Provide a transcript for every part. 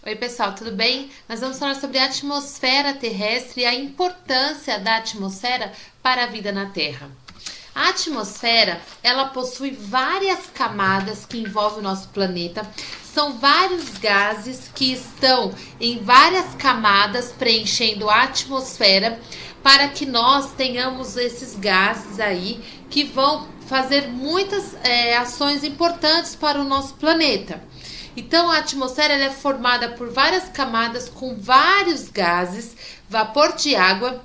Oi, pessoal, tudo bem? Nós vamos falar sobre a atmosfera terrestre e a importância da atmosfera para a vida na Terra. A atmosfera, ela possui várias camadas que envolvem o nosso planeta. São vários gases que estão em várias camadas preenchendo a atmosfera para que nós tenhamos esses gases aí que vão fazer muitas ações importantes para o nosso planeta. Então, a atmosfera ela é formada por várias camadas com vários gases, vapor de água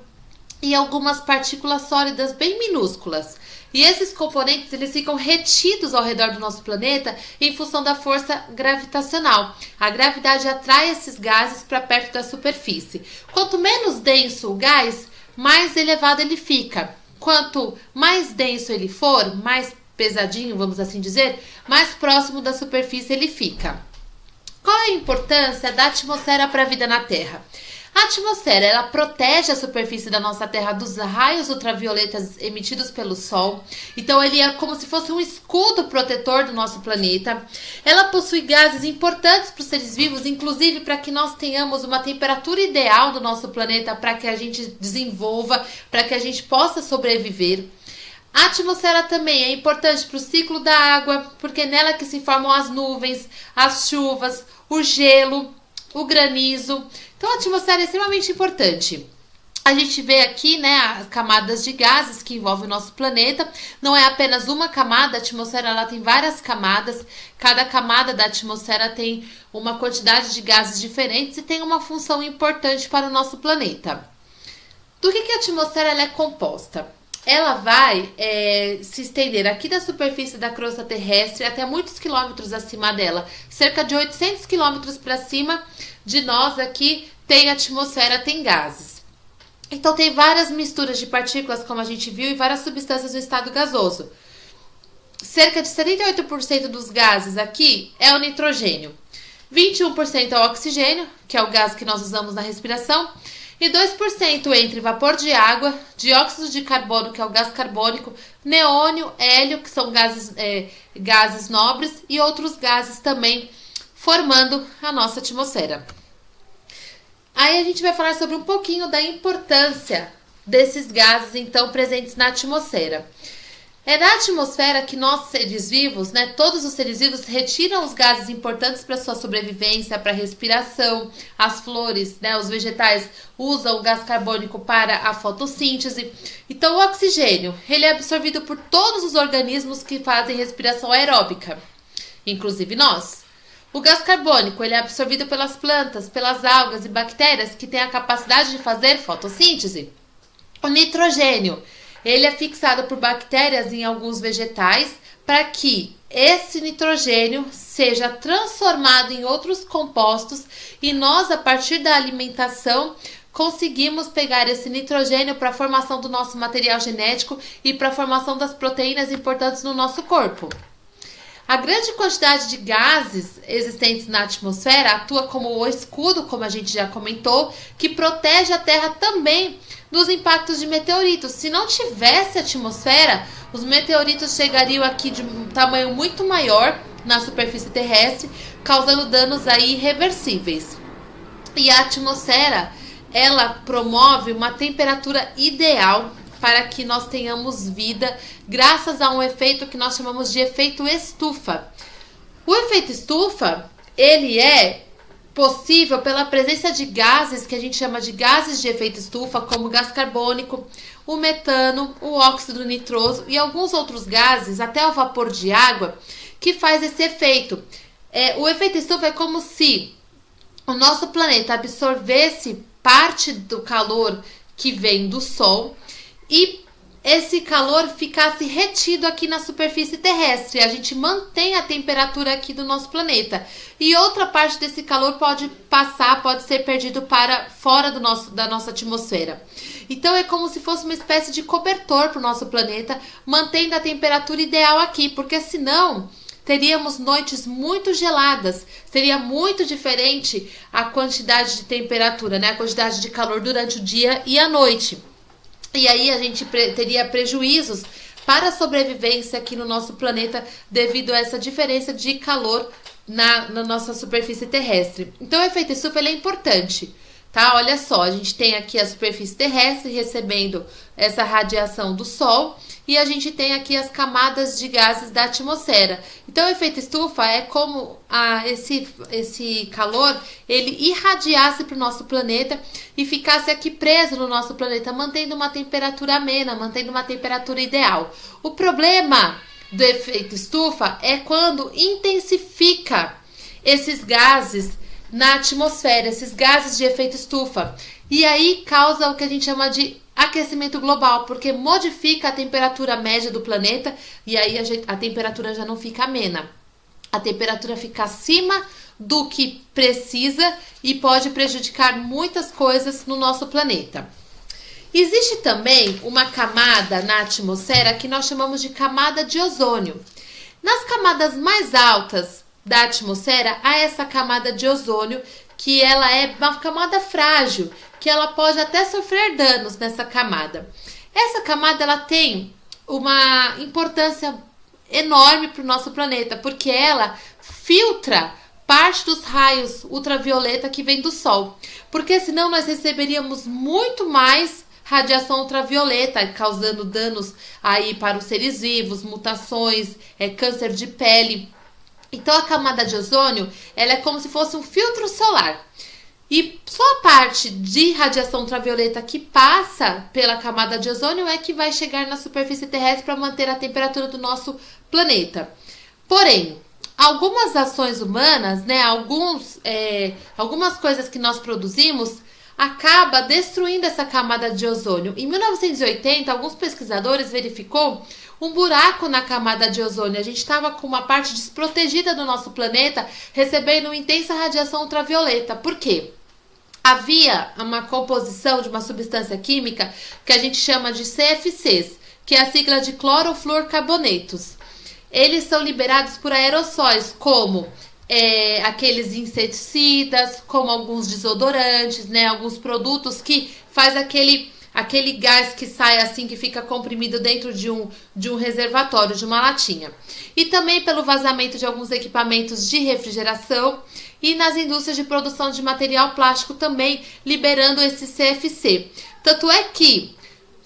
e algumas partículas sólidas bem minúsculas. E esses componentes eles ficam retidos ao redor do nosso planeta em função da força gravitacional. A gravidade atrai esses gases para perto da superfície. Quanto menos denso o gás, mais elevado ele fica. Quanto mais denso ele for, mais pesadinho, vamos assim dizer, mais próximo da superfície ele fica. Qual é a importância da atmosfera para a vida na Terra? A atmosfera ela protege a superfície da nossa Terra dos raios ultravioletas emitidos pelo Sol. Então ele é como se fosse um escudo protetor do nosso planeta. Ela possui gases importantes para os seres vivos, inclusive para que nós tenhamos uma temperatura ideal do nosso planeta para que a gente desenvolva, para que a gente possa sobreviver. A atmosfera também é importante para o ciclo da água, porque é nela que se formam as nuvens, as chuvas, o gelo, o granizo. Então a atmosfera é extremamente importante. A gente vê aqui, né, as camadas de gases que envolvem o nosso planeta. Não é apenas uma camada, a atmosfera ela tem várias camadas. Cada camada da atmosfera tem uma quantidade de gases diferentes e tem uma função importante para o nosso planeta. Do que a atmosfera ela é composta? Ela vai se estender aqui da superfície da crosta terrestre até muitos quilômetros acima dela. Cerca de 800 quilômetros para cima de nós aqui tem atmosfera, tem gases. Então tem várias misturas de partículas, como a gente viu, e várias substâncias no estado gasoso. Cerca de 78% dos gases aqui é o nitrogênio. 21% é o oxigênio, que é o gás que nós usamos na respiração. E 2% entre vapor de água, dióxido de carbono, que é o gás carbônico, neônio, hélio, que são gases nobres, e outros gases também formando a nossa atmosfera. Aí a gente vai falar sobre um pouquinho da importância desses gases, então, presentes na atmosfera. É na atmosfera que nós, seres vivos, né, todos os seres vivos retiram os gases importantes para sua sobrevivência, para a respiração. As flores, né, os vegetais usam o gás carbônico para a fotossíntese. Então o oxigênio, ele é absorvido por todos os organismos que fazem respiração aeróbica, inclusive nós. O gás carbônico, ele é absorvido pelas plantas, pelas algas e bactérias que têm a capacidade de fazer fotossíntese. O nitrogênio, ele é fixado por bactérias em alguns vegetais para que esse nitrogênio seja transformado em outros compostos e nós, a partir da alimentação, conseguimos pegar esse nitrogênio para a formação do nosso material genético e para a formação das proteínas importantes no nosso corpo. A grande quantidade de gases existentes na atmosfera atua como o escudo, como a gente já comentou, que protege a Terra também dos impactos de meteoritos. Se não tivesse atmosfera, os meteoritos chegariam aqui de um tamanho muito maior na superfície terrestre, causando danos aí irreversíveis. E a atmosfera, ela promove uma temperatura ideal para que nós tenhamos vida, graças a um efeito que nós chamamos de efeito estufa. O efeito estufa, ele é possível pela presença de gases que a gente chama de gases de efeito estufa, como o gás carbônico, o metano, o óxido nitroso e alguns outros gases, até o vapor de água, que faz esse efeito. O efeito estufa é como se o nosso planeta absorvesse parte do calor que vem do Sol e esse calor ficasse retido aqui na superfície terrestre. A gente mantém a temperatura aqui do nosso planeta. E outra parte desse calor pode ser perdido para fora da nossa atmosfera. Então é como se fosse uma espécie de cobertor para o nosso planeta, mantendo a temperatura ideal aqui, porque senão teríamos noites muito geladas. Seria muito diferente a quantidade de temperatura, né? A quantidade de calor durante o dia e a noite. E aí a gente teria prejuízos para a sobrevivência aqui no nosso planeta devido a essa diferença de calor na nossa superfície terrestre. Então o efeito estufa ele é importante, tá? Olha só, a gente tem aqui a superfície terrestre recebendo essa radiação do Sol e a gente tem aqui as camadas de gases da atmosfera. Então o efeito estufa é como esse calor ele irradiasse para o nosso planeta e ficasse aqui preso no nosso planeta, mantendo uma temperatura amena, mantendo uma temperatura ideal. O problema do efeito estufa é quando intensifica esses gases na atmosfera, esses gases de efeito estufa. E aí causa o que a gente chama de aquecimento global, porque modifica a temperatura média do planeta e aí a temperatura já não fica amena. A temperatura fica acima do que precisa e pode prejudicar muitas coisas no nosso planeta. Existe também uma camada na atmosfera que nós chamamos de camada de ozônio. Nas camadas mais altas da atmosfera há essa camada de ozônio, que ela é uma camada frágil, que ela pode até sofrer danos nessa camada. Essa camada ela tem uma importância enorme para o nosso planeta, porque ela filtra parte dos raios ultravioleta que vem do Sol. Porque senão nós receberíamos muito mais radiação ultravioleta, causando danos aí para os seres vivos, mutações, câncer de pele. Então a camada de ozônio, ela é como se fosse um filtro solar. E só a parte de radiação ultravioleta que passa pela camada de ozônio é que vai chegar na superfície terrestre para manter a temperatura do nosso planeta. Porém, algumas ações humanas, né, algumas coisas que nós produzimos, acaba destruindo essa camada de ozônio. Em 1980, alguns pesquisadores verificou um buraco na camada de ozônio. A gente estava com uma parte desprotegida do nosso planeta, recebendo uma intensa radiação ultravioleta. Por quê? Havia uma composição de uma substância química que a gente chama de CFCs, que é a sigla de clorofluorcarbonetos. Eles são liberados por aerossóis, como aqueles inseticidas, como alguns desodorantes, né, alguns produtos que faz aquele gás que sai assim, que fica comprimido dentro de um reservatório, de uma latinha. E também pelo vazamento de alguns equipamentos de refrigeração e nas indústrias de produção de material plástico também liberando esse CFC. Tanto é que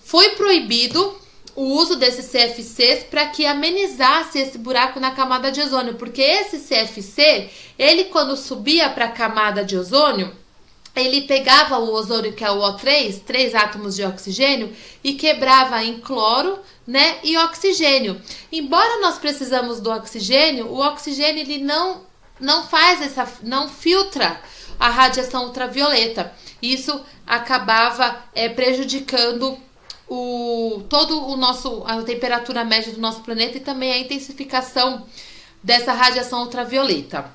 foi proibido o uso desses CFCs para que amenizasse esse buraco na camada de ozônio, porque esse CFC, ele quando subia para a camada de ozônio, ele pegava o ozônio, que é o O3, 3 átomos de oxigênio, e quebrava em cloro, né, e oxigênio. Embora nós precisamos do oxigênio, o oxigênio ele não filtra a radiação ultravioleta. Isso acabava prejudicando a temperatura média do nosso planeta e também a intensificação dessa radiação ultravioleta.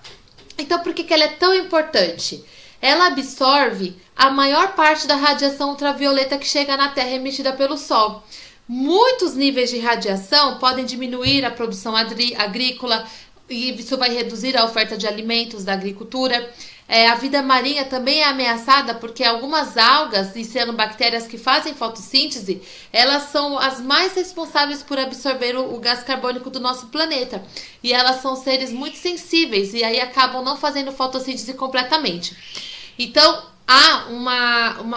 Então, por que ela é tão importante? Ela absorve a maior parte da radiação ultravioleta que chega na Terra emitida pelo Sol. Muitos níveis de radiação podem diminuir a produção agrícola e isso vai reduzir a oferta de alimentos da agricultura. A vida marinha também é ameaçada porque algumas algas e cianobactérias que fazem fotossíntese, elas são as mais responsáveis por absorver o gás carbônico do nosso planeta. E elas são seres muito sensíveis e aí acabam não fazendo fotossíntese completamente. Então, há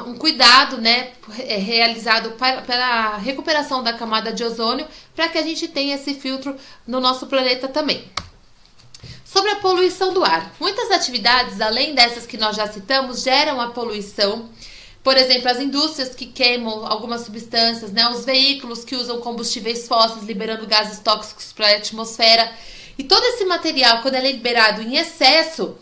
um cuidado, né, realizado para a recuperação da camada de ozônio para que a gente tenha esse filtro no nosso planeta também. Sobre a poluição do ar. Muitas atividades, além dessas que nós já citamos, geram a poluição. Por exemplo, as indústrias que queimam algumas substâncias, né? Os veículos que usam combustíveis fósseis, liberando gases tóxicos para a atmosfera. E todo esse material, quando ele é liberado em excesso,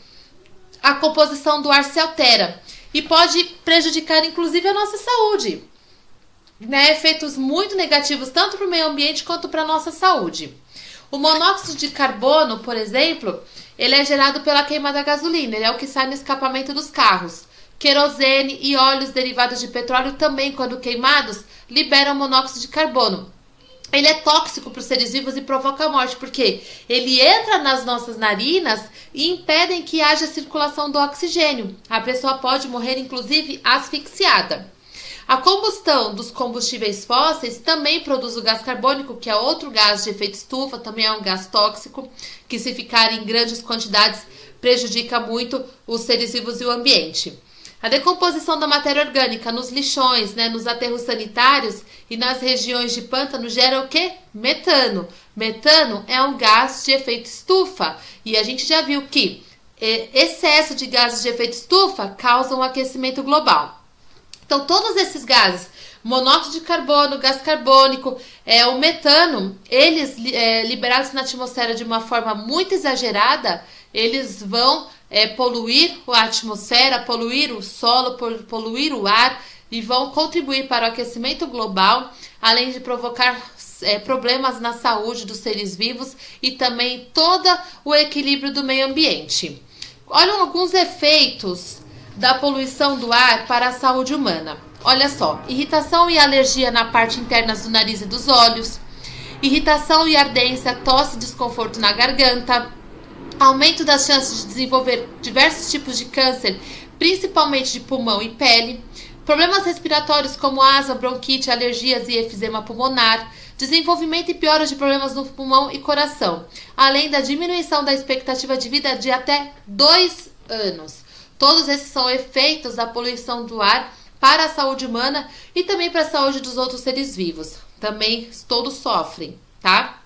a composição do ar se altera. E pode prejudicar, inclusive, a nossa saúde. Né? Efeitos muito negativos, tanto para o meio ambiente quanto para a nossa saúde. O monóxido de carbono, por exemplo, ele é gerado pela queima da gasolina, ele é o que sai no escapamento dos carros. Querosene e óleos derivados de petróleo também, quando queimados, liberam monóxido de carbono. Ele é tóxico para os seres vivos e provoca a morte, porque ele entra nas nossas narinas e impedem que haja circulação do oxigênio. A pessoa pode morrer, inclusive, asfixiada. A combustão dos combustíveis fósseis também produz o gás carbônico, que é outro gás de efeito estufa, também é um gás tóxico, que se ficar em grandes quantidades prejudica muito os seres vivos e o ambiente. A decomposição da matéria orgânica nos lixões, né, nos aterros sanitários e nas regiões de pântano gera o quê? Metano. Metano é um gás de efeito estufa e a gente já viu que excesso de gases de efeito estufa causam um aquecimento global. Então, todos esses gases, monóxido de carbono, gás carbônico, o metano, eles liberados na atmosfera de uma forma muito exagerada, eles vão poluir a atmosfera, poluir o solo, poluir o ar e vão contribuir para o aquecimento global, além de provocar problemas na saúde dos seres vivos e também todo o equilíbrio do meio ambiente. Olha alguns efeitos da poluição do ar para a saúde humana. Olha só, irritação e alergia na parte interna do nariz e dos olhos, irritação e ardência, tosse e desconforto na garganta, aumento das chances de desenvolver diversos tipos de câncer, principalmente de pulmão e pele, problemas respiratórios como asma, bronquite, alergias e efizema pulmonar, desenvolvimento e piora de problemas no pulmão e coração, além da diminuição da expectativa de vida de até 2 anos. Todos esses são efeitos da poluição do ar para a saúde humana e também para a saúde dos outros seres vivos. Também todos sofrem, tá?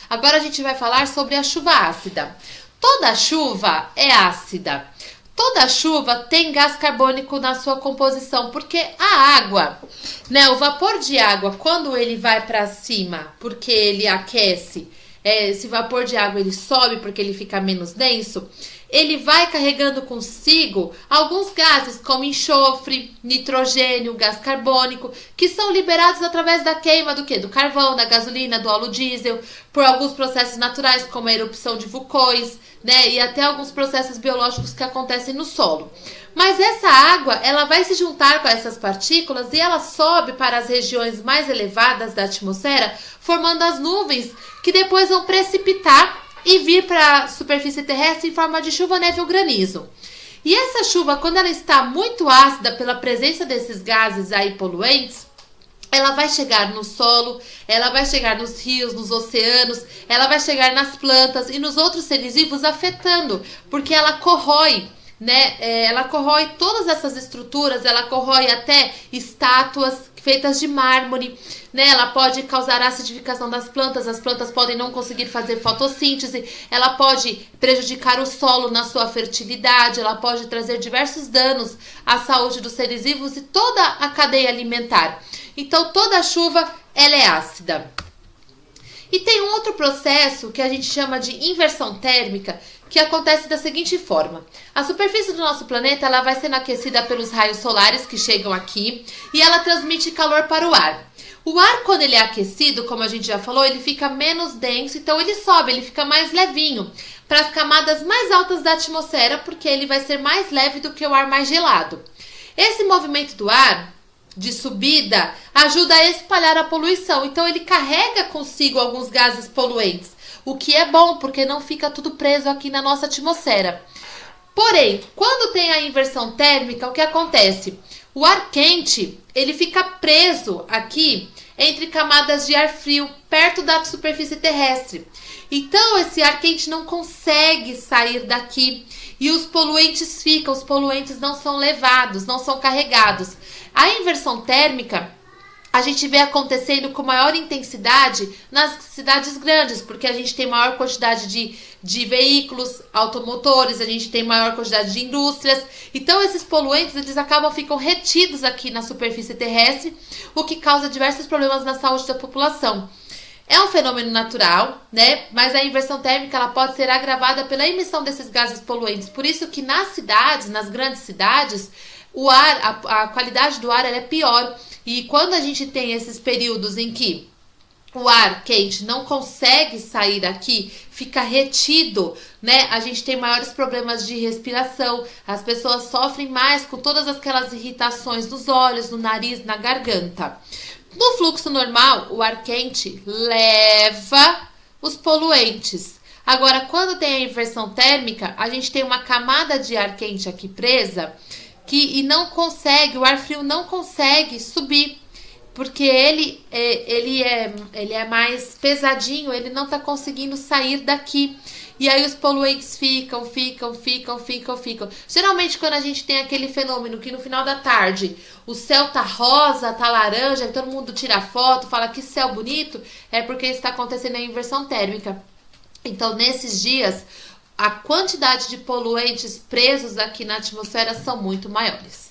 Agora a gente vai falar sobre a chuva ácida. Toda chuva é ácida. Toda chuva tem gás carbônico na sua composição, porque a água, né, o vapor de água, quando ele vai para cima, porque ele aquece, esse vapor de água ele sobe porque ele fica menos denso, ele vai carregando consigo alguns gases como enxofre, nitrogênio, gás carbônico, que são liberados através da queima do quê? Do carvão, da gasolina, do óleo diesel, por alguns processos naturais como a erupção de vulcões, né, e até alguns processos biológicos que acontecem no solo. Mas essa água, ela vai se juntar com essas partículas e ela sobe para as regiões mais elevadas da atmosfera, formando as nuvens que depois vão precipitar e vir para a superfície terrestre em forma de chuva, neve ou granizo. E essa chuva, quando ela está muito ácida pela presença desses gases aí poluentes, ela vai chegar no solo, ela vai chegar nos rios, nos oceanos, ela vai chegar nas plantas e nos outros seres vivos, afetando, porque ela corrói, né? Ela corrói todas essas estruturas, ela corrói até estátuas feitas de mármore, né? Ela pode causar acidificação das plantas, as plantas podem não conseguir fazer fotossíntese, ela pode prejudicar o solo na sua fertilidade, ela pode trazer diversos danos à saúde dos seres vivos e toda a cadeia alimentar. Então, toda chuva, ela é ácida. E tem um outro processo que a gente chama de inversão térmica, que acontece da seguinte forma. A superfície do nosso planeta ela vai sendo aquecida pelos raios solares que chegam aqui e ela transmite calor para o ar. O ar, quando ele é aquecido, como a gente já falou, ele fica menos denso, então ele sobe, ele fica mais levinho para as camadas mais altas da atmosfera, porque ele vai ser mais leve do que o ar mais gelado. Esse movimento do ar de subida ajuda a espalhar a poluição, então ele carrega consigo alguns gases poluentes, o que é bom, porque não fica tudo preso aqui na nossa atmosfera. Porém, quando tem a inversão térmica, o que acontece? O ar quente, ele fica preso aqui entre camadas de ar frio, perto da superfície terrestre. Então, esse ar quente não consegue sair daqui e os poluentes ficam, os poluentes não são levados, não são carregados. A inversão térmica a gente vê acontecendo com maior intensidade nas cidades grandes, porque a gente tem maior quantidade de veículos, automotores, a gente tem maior quantidade de indústrias. Então, esses poluentes, eles ficam retidos aqui na superfície terrestre, o que causa diversos problemas na saúde da população. É um fenômeno natural, né? Mas a inversão térmica ela pode ser agravada pela emissão desses gases poluentes. Por isso que nas cidades, nas grandes cidades, o ar, a qualidade do ar ela é pior. E quando a gente tem esses períodos em que o ar quente não consegue sair daqui, fica retido, né? A gente tem maiores problemas de respiração, as pessoas sofrem mais com todas aquelas irritações nos olhos, no nariz, na garganta. No fluxo normal, o ar quente leva os poluentes. Agora, quando tem a inversão térmica, a gente tem uma camada de ar quente aqui presa, e não consegue, o ar frio não consegue subir, porque ele é mais pesadinho, ele não está conseguindo sair daqui. E aí os poluentes ficam. Geralmente quando a gente tem aquele fenômeno que no final da tarde o céu tá rosa, tá laranja, e todo mundo tira foto, fala que céu bonito, é porque está acontecendo a inversão térmica. Então nesses dias a quantidade de poluentes presos aqui na atmosfera são muito maiores.